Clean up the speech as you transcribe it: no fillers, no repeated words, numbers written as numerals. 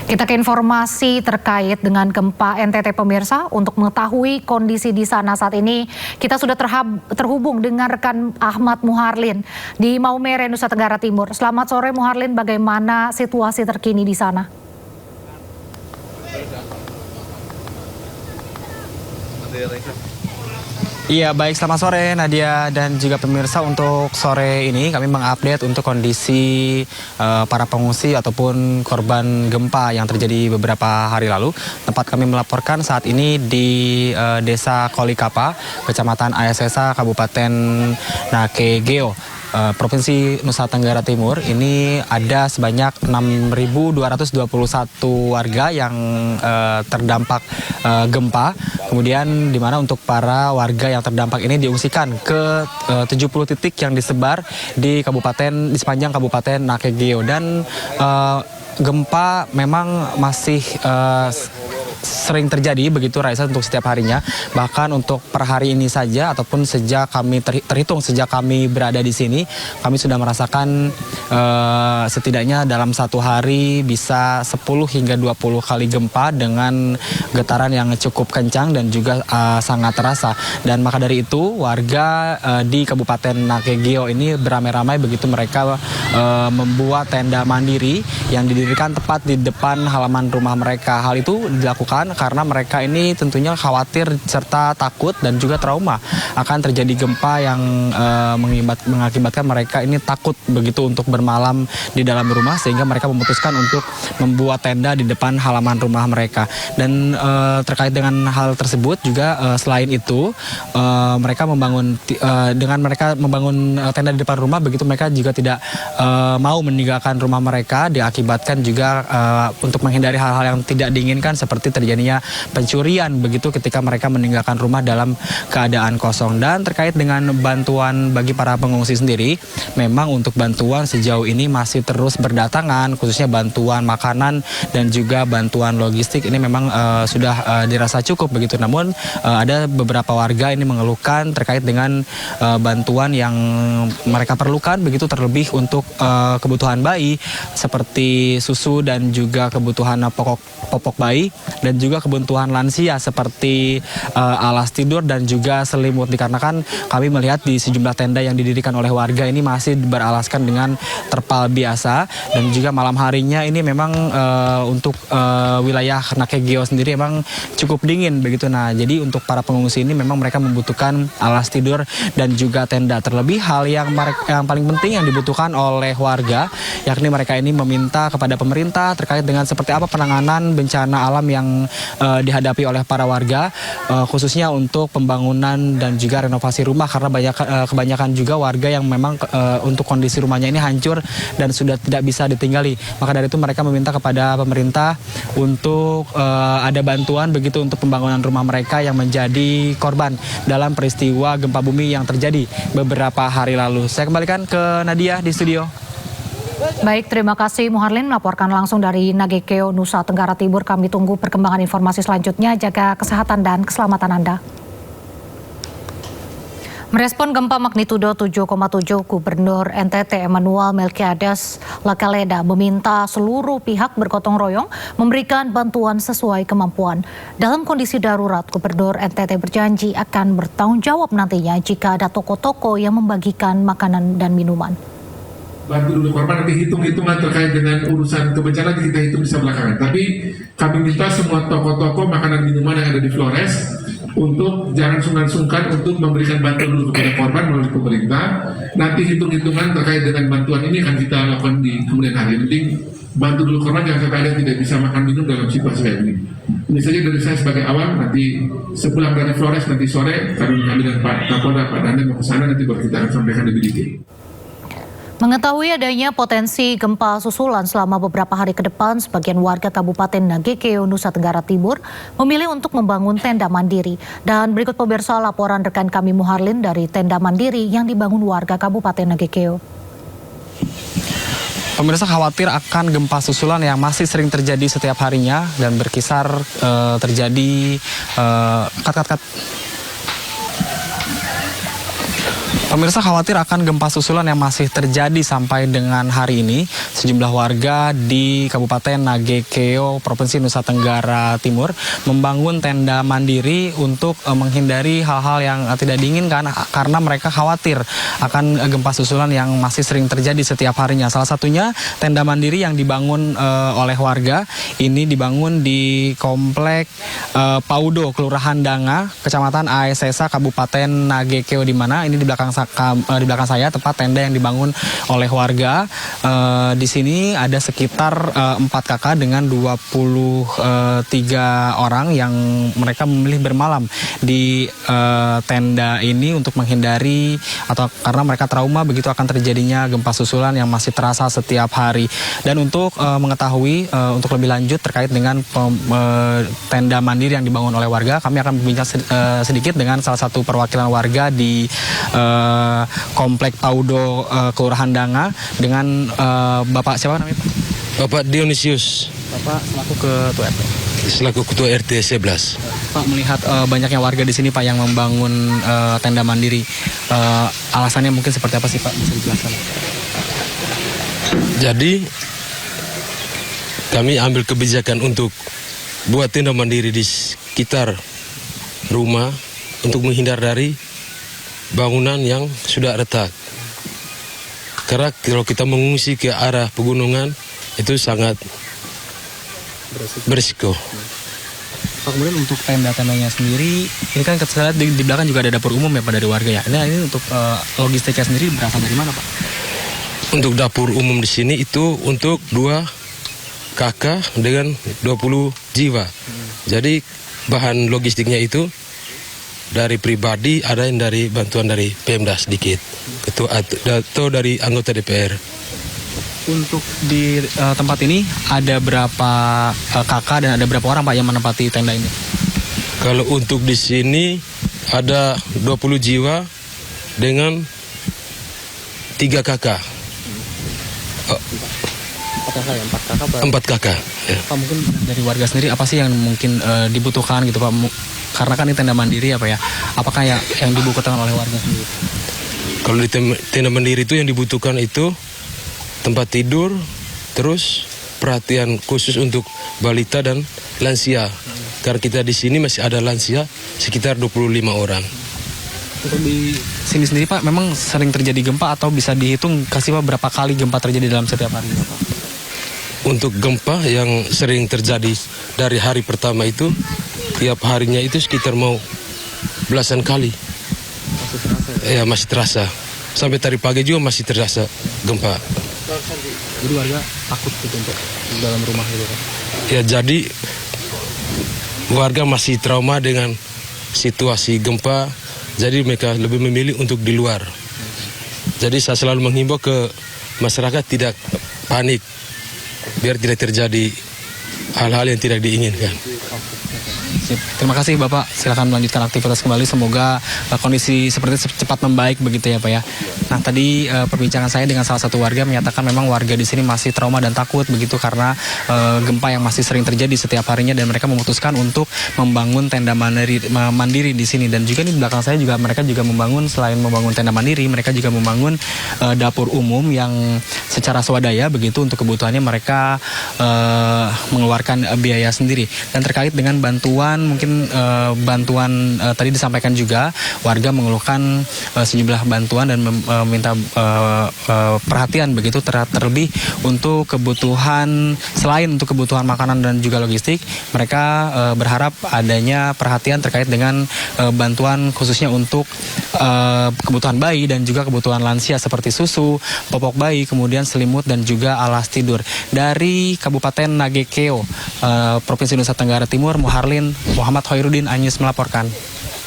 Kita ke informasi terkait dengan gempa NTT pemirsa. Untuk mengetahui kondisi di sana saat ini, kita sudah terhubung dengan rekan Ahmad Muharlin di Maumere, Nusa Tenggara Timur. Selamat sore Muharlin, bagaimana situasi terkini di sana? Iya, baik, selamat sore Nadia dan juga pemirsa. Untuk sore ini kami mengupdate untuk kondisi para pengungsi ataupun korban gempa yang terjadi beberapa hari lalu. Tempat kami melaporkan saat ini di Desa Kolikapa, Kecamatan Ayasesa, Kabupaten Nakegeo, Provinsi Nusa Tenggara Timur. Ini ada sebanyak 6.221 warga yang terdampak gempa. Kemudian di mana untuk para warga yang terdampak ini diungsikan ke 70 titik yang disebar di sepanjang Kabupaten Nakegeo. Dan gempa memang masih sering terjadi begitu Raisa untuk setiap harinya. Bahkan untuk per hari ini saja ataupun sejak kami terhitung sejak kami berada di sini, kami sudah merasakan setidaknya dalam satu hari bisa 10 hingga 20 kali gempa dengan getaran yang cukup kencang dan juga sangat terasa. Dan maka dari itu warga di Kabupaten Nakegeo ini beramai-ramai begitu mereka membuat tenda mandiri yang didirikan tepat di depan halaman rumah mereka. Hal itu dilakukan karena mereka ini tentunya khawatir serta takut dan juga trauma akan terjadi gempa yang mengakibatkan mereka ini takut begitu untuk bermalam di dalam rumah, sehingga mereka memutuskan untuk membuat tenda di depan halaman rumah mereka. Dan terkait dengan hal tersebut juga selain itu mereka membangun tenda di depan rumah, begitu mereka juga tidak mau meninggalkan rumah mereka, diakibatkan juga untuk menghindari hal-hal yang tidak diinginkan seperti terjadinya pencurian begitu ketika mereka meninggalkan rumah dalam keadaan kosong. Dan terkait dengan bantuan bagi para pengungsi sendiri, memang untuk bantuan sejauh ini masih terus berdatangan, khususnya bantuan makanan dan juga bantuan logistik ini memang sudah dirasa cukup begitu. Namun ada beberapa warga ini mengeluhkan terkait dengan bantuan yang mereka perlukan begitu, terlebih untuk kebutuhan bayi seperti susu dan juga kebutuhan popok bayi, dan juga kebutuhan lansia seperti alas tidur dan juga selimut. Dikarenakan kami melihat di sejumlah tenda yang didirikan oleh warga ini masih beralaskan dengan terpal biasa, dan juga malam harinya ini memang untuk wilayah Nakegeo sendiri memang cukup dingin begitu. Nah, jadi untuk para pengungsi ini memang mereka membutuhkan alas tidur dan juga tenda. Terlebih hal yang paling penting yang dibutuhkan oleh warga, yakni mereka ini meminta kepada pemerintah terkait dengan seperti apa penanganan bencana alam yang dihadapi oleh para warga, khususnya untuk pembangunan dan juga renovasi rumah, karena kebanyakan juga warga yang memang untuk kondisi rumahnya ini hancur dan sudah tidak bisa ditinggali. Maka dari itu mereka meminta kepada pemerintah untuk ada bantuan begitu untuk pembangunan rumah mereka yang menjadi korban dalam peristiwa gempa bumi yang terjadi beberapa hari lalu. Saya kembalikan ke Nadia di studio. Baik, terima kasih Muharlin melaporkan langsung dari Nakegeo, Nusa Tenggara Timur. Kami tunggu perkembangan informasi selanjutnya. Jaga kesehatan dan keselamatan Anda. Merespon gempa magnitudo 7,7, Gubernur NTT Emmanuel Melkiades Lakaleda meminta seluruh pihak bergotong royong memberikan bantuan sesuai kemampuan. Dalam kondisi darurat, Gubernur NTT berjanji akan bertanggung jawab nantinya jika ada toko-toko yang membagikan makanan dan minuman. Bantu dulu korban, nanti hitung-hitungan terkait dengan urusan kebencanaan kita hitung bisa belakangan. Tapi kami minta semua toko-toko makanan minuman yang ada di Flores untuk jangan sungkan-sungkan untuk memberikan bantuan dulu kepada korban melalui pemerintah. Nanti hitung-hitungan terkait dengan bantuan ini akan kita lakukan di kemudian hari. Yang penting bantu dulu korban, jangan sampai ada tidak bisa makan minum dalam situasi kayak ini. Ini saja dari saya sebagai awal. Nanti sepulang dari Flores nanti sore kami dan Pak Kapolda, Pak Dandan mau ke sana, nanti baru kita akan sampaikan lebih detail. Mengetahui adanya potensi gempa susulan selama beberapa hari ke depan, sebagian warga Kabupaten Nakegeo, Nusa Tenggara Timur memilih untuk membangun tenda mandiri. Dan berikut pemirsa laporan rekan kami Muharlin dari tenda mandiri yang dibangun warga Kabupaten Nakegeo. Pemirsa khawatir akan gempa susulan yang masih sering terjadi setiap harinya dan berkisar terjadi Pemirsa, khawatir akan gempa susulan yang masih terjadi sampai dengan hari ini. Sejumlah warga di Kabupaten Nagekeo, Provinsi Nusa Tenggara Timur membangun tenda mandiri untuk menghindari hal-hal yang tidak diinginkan karena mereka khawatir akan gempa susulan yang masih sering terjadi setiap harinya. Salah satunya tenda mandiri yang dibangun oleh warga ini dibangun di Komplek Paudo, Kelurahan Danga, Kecamatan Aesesa, Kabupaten Nagekeo, di mana ini di belakang saya tempat tenda yang dibangun oleh warga. Di sini ada sekitar 4 kakak dengan 23 orang yang mereka memilih bermalam di tenda ini untuk menghindari atau karena mereka trauma begitu akan terjadinya gempa susulan yang masih terasa setiap hari. Dan untuk mengetahui untuk lebih lanjut terkait dengan tenda mandiri yang dibangun oleh warga, kami akan berbincang sedikit dengan salah satu perwakilan warga di Komplek Paudo, Kelurahan Danga, dengan Bapak siapa namanya Pak? Bapak Dionisius. Bapak selaku Ketua RT. Selaku Ketua RT 11. Pak, melihat banyaknya warga di sini Pak yang membangun tenda mandiri, alasannya mungkin seperti apa sih Pak? Bisa dijelaskan? Jadi kami ambil kebijakan untuk buat tenda mandiri di sekitar rumah untuk menghindar dari bangunan yang sudah retak. Karena kalau kita mengungsi ke arah pegunungan itu sangat berisiko. Pak, kemudian untuk tenda-tendanya sendiri, ini kan kita lihat di belakang juga ada dapur umum ya Pak dari warga ya. Nah, ini untuk logistiknya sendiri berasal dari mana Pak? Untuk dapur umum di sini itu untuk 2 kakak dengan 20 jiwa. Jadi bahan logistiknya itu dari pribadi, ada yang dari bantuan dari Pemda sedikit, atau dari anggota DPR. Untuk di tempat ini ada berapa kakak dan ada berapa orang Pak yang menempati tenda ini? Kalau untuk di sini ada 20 jiwa dengan 3 kakak. 4 kakak. Ya. Pak, mungkin dari warga sendiri apa sih yang mungkin dibutuhkan gitu Pak? Karena kan ini tenda mandiri apa ya? Apakah yang dibutuhkan oleh warga sendiri? Kalau di tenda mandiri itu yang dibutuhkan itu tempat tidur, terus perhatian khusus untuk balita dan lansia. Karena kita di sini masih ada lansia sekitar 25 orang. Untuk di sini sendiri Pak, memang sering terjadi gempa atau bisa dihitung kasih Pak berapa kali gempa terjadi dalam setiap hari Pak? Untuk gempa yang sering terjadi dari hari pertama itu, tiap harinya itu sekitar mau belasan kali. Masih terasa ya? Ya, masih terasa. Sampai tadi pagi juga masih terasa gempa. Jadi warga takut gitu untuk di dalam rumah gitu Pak? Ya, jadi warga masih trauma dengan situasi gempa. Jadi mereka lebih memilih untuk di luar. Jadi saya selalu menghimbau ke masyarakat tidak panik, biar tidak terjadi hal-hal yang tidak diinginkan. Terima kasih Bapak, silakan melanjutkan aktivitas kembali. Semoga kondisi seperti cepat membaik begitu ya Pak ya. Nah, tadi perbincangan saya dengan salah satu warga menyatakan memang warga di sini masih trauma dan takut begitu karena gempa yang masih sering terjadi setiap harinya, dan mereka memutuskan untuk membangun tenda mandiri di sini. Dan juga di belakang saya juga mereka juga membangun, selain membangun tenda mandiri, mereka juga membangun dapur umum yang secara swadaya begitu untuk kebutuhannya mereka mengeluarkan biaya sendiri. Dan terkait dengan bantuan, mungkin bantuan tadi disampaikan juga warga mengeluhkan sejumlah bantuan dan meminta perhatian begitu terlebih untuk kebutuhan, selain untuk kebutuhan makanan dan juga logistik, mereka berharap adanya perhatian terkait dengan bantuan khususnya untuk kebutuhan bayi dan juga kebutuhan lansia seperti susu, popok bayi, kemudian selimut dan juga alas tidur. Dari Kabupaten Nagekeo, Provinsi Nusa Tenggara Timur, Muharlin Muhammad Hoirudin Anyus melaporkan.